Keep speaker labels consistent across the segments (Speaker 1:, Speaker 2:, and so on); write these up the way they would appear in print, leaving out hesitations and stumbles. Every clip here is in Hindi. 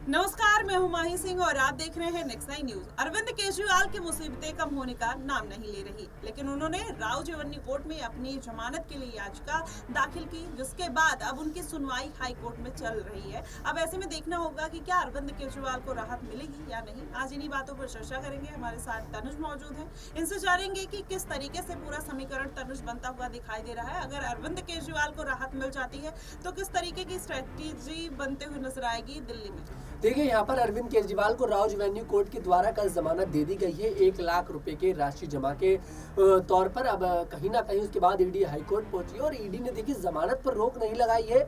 Speaker 1: नमस्कार, मैं हूं माही सिंह और आप देख रहे हैं नेक्स्ट 9 न्यूज। अरविंद केजरीवाल की मुसीबतें कम होने का नाम नहीं ले रही, लेकिन उन्होंने राव जवन्नी कोर्ट में अपनी जमानत के लिए याचिका दाखिल की, जिसके बाद अब उनकी सुनवाई हाई कोर्ट में चल रही है। अब ऐसे में देखना होगा कि क्या अरविंद केजरीवाल को राहत मिलेगी या नहीं। आज इन्हीं बातों पर चर्चा करेंगे। हमारे साथ तनुज मौजूद है, इनसे जानेंगे कि किस तरीके से पूरा समीकरण तनुज बनता हुआ दिखाई दे रहा है। अगर अरविंद केजरीवाल को राहत मिल जाती है तो किस तरीके की स्ट्रेटेजी बनते हुए नजर आएगी दिल्ली में।
Speaker 2: देखिए, यहाँ पर अरविंद केजरीवाल को राव जवेन्यू कोर्ट के द्वारा कल जमानत दे दी गई है 1 लाख रुपए के राशि जमा के तौर पर। अब कहीं ना कहीं उसके बाद ईडी हाईकोर्ट पहुंची और ईडी ने देखिए जमानत पर रोक नहीं लगाई है।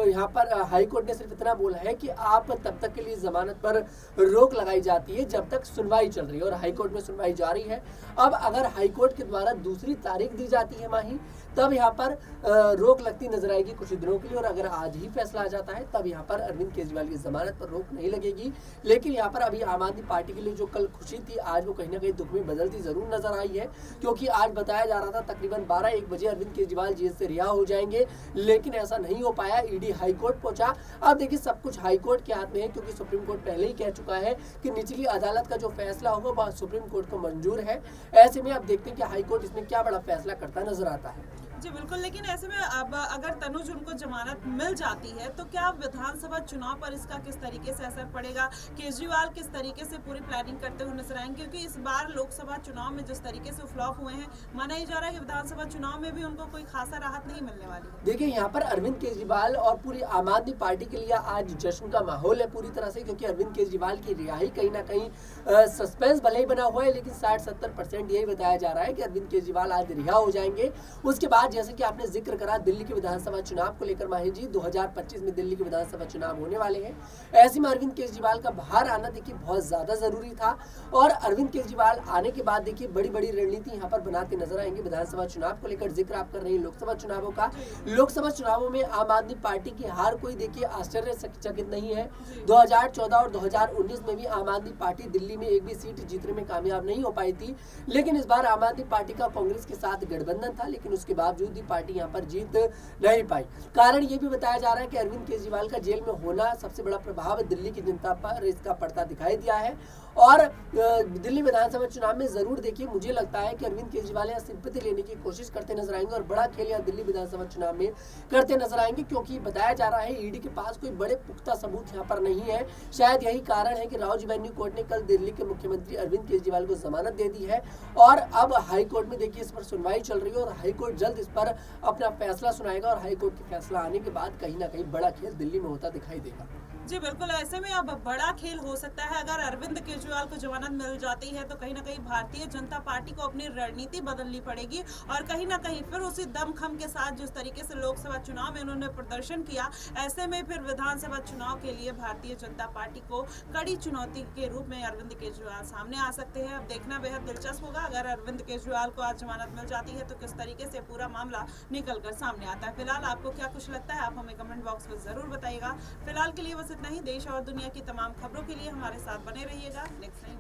Speaker 2: यहाँ पर हाईकोर्ट ने सिर्फ इतना बोला है कि आप तब तक के लिए जमानत पर रोक लगाई जाती है जब तक सुनवाई चल रही है, और हाईकोर्ट में सुनवाई जारी है। अब अगर हाईकोर्ट के द्वारा दूसरी तारीख दी जाती है माही, तब यहाँ पर रोक लगती नजर आएगी कुछ दिनों के लिए, और अगर आज ही फैसला आ जाता है तब यहाँ पर अरविंद केजरीवाल की जमानत पर रोक नहीं लगेगी। लेकिन यहाँ पर अभी आम आदमी पार्टी के लिए जो कल खुशी थी, आज वो कहीं ना कहीं दुख में बदलती जरूर नजर आई है, क्योंकि आज बताया जा रहा था तकरीबन 12-1 बजे अरविंद केजरीवाल जेल से रिहा हो जाएंगे, लेकिन ऐसा नहीं हो पाया। ईडी हाईकोर्ट पहुंचा। अब देखिए, सब कुछ हाईकोर्ट के हाथ में है, क्योंकि सुप्रीम कोर्ट पहले ही कह चुका है कि निचली अदालत का जो फैसला होगा वह सुप्रीम कोर्ट को मंजूर है। ऐसे में अब देखते हैं कि हाईकोर्ट इसमें क्या बड़ा फैसला करता नजर आता है।
Speaker 1: जी बिल्कुल, लेकिन ऐसे में अब अगर तनुज उनको जमानत मिल जाती है तो क्या विधानसभा चुनाव पर इसका किस तरीके से असर पड़ेगा। केजरीवाल किस तरीके से पूरी प्लानिंग करते हुए नजर आएंगे, क्योंकि इस बार लोकसभा चुनाव में जिस तरीके से फ्लॉप हुए हैं, माना ही जा रहा है कि विधानसभा चुनाव में भी उनको कोई खासा राहत नहीं मिलने वाली है।
Speaker 2: देखिए, यहाँ पर अरविंद केजरीवाल और पूरी आम आदमी पार्टी के लिए आज जश्न का माहौल है पूरी तरह से, क्योंकि अरविंद केजरीवाल की रिहाई कहीं ना कहीं सस्पेंस भले ही बना हुआ है, लेकिन 60-70% यही बताया जा रहा है कि अरविंद केजरीवाल आज रिहा हो जाएंगे। उसके बाद जैसे कि आपने जिक्र करा दिल्ली के विधानसभा चुनाव को लेकर माही जी, 2025 में दिल्ली के विधानसभा चुनाव होने वाले हैं। ऐसे में अरविंद केजरीवाल का बाहर आना देखिए बहुत ज्यादा जरूरी था, और अरविंद केजरीवाल आने के बाद देखिए बड़ी बड़ी रणनीति यहाँ पर बनाते नजर आएंगे विधानसभा चुनाव को लेकर। जिक्र आप कर रहे हैं लोकसभा चुनावों का। लोकसभा चुनावों में आम आदमी पार्टी की हार कोई देखिए आश्चर्यचकित नहीं है। 2014 और 2019 में भी आम आदमी पार्टी दिल्ली में एक भी सीट जीतने में कामयाब नहीं हो पाई थी, लेकिन इस बार आम आदमी पार्टी का कांग्रेस के साथ गठबंधन था, लेकिन उसके बावजूद भी पार्टी यहाँ पर जीत नहीं पाई। कारण ये भी बताया जा रहा है कि अरविंद केजरीवाल का जेल में होना सबसे बड़ा प्रभाव दिल्ली की जनता पर इसका पड़ता दिखाई दिया है। और दिल्ली विधानसभा चुनाव में जरूर देखिए, मुझे लगता है कि अरविंद केजरीवाल यहाँ सिंपैथी लेने की कोशिश करते नजर आएंगे और बड़ा खेल यहाँ दिल्ली विधानसभा चुनाव में करते नजर आएंगे, क्योंकि बताया जा रहा है ईडी के पास कोई बड़े पुख्ता सबूत यहाँ पर नहीं है। शायद यही कारण है कि राव जवेन्यू कोर्ट ने कल दिल्ली के मुख्यमंत्री अरविंद केजरीवाल को जमानत दे दी है, और अब हाईकोर्ट में देखिए इस पर सुनवाई चल रही है, और हाईकोर्ट जल्द इस पर अपना फैसला सुनाएगा, और हाईकोर्ट के फैसला आने के बाद कहीं ना कहीं बड़ा खेल दिल्ली में होता दिखाई देगा।
Speaker 1: जी बिल्कुल, ऐसे में अब बड़ा खेल हो सकता है। अगर अरविंद केजरीवाल को जमानत मिल जाती है तो कहीं ना कहीं भारतीय जनता पार्टी को अपनी रणनीति बदलनी पड़ेगी, और कहीं ना कहीं फिर उसी दमखम के साथ जिस तरीके से लोकसभा चुनाव में उन्होंने प्रदर्शन किया, ऐसे में फिर विधानसभा चुनाव के लिए भारतीय जनता पार्टी को कड़ी चुनौती के रूप में अरविंद केजरीवाल सामने आ सकते हैं। अब देखना बेहद दिलचस्प होगा। अगर अरविंद केजरीवाल को आज जमानत मिल जाती है तो किस तरीके से पूरा मामला निकल कर सामने आता है। फिलहाल आपको क्या कुछ लगता है, आप हमें कमेंट बॉक्स में जरूर बताइएगा। फिलहाल के लिए बस इतना ही। देश और दुनिया की तमाम खबरों के लिए हमारे साथ बने रहिएगा नेक्स्ट 9 न्यूज।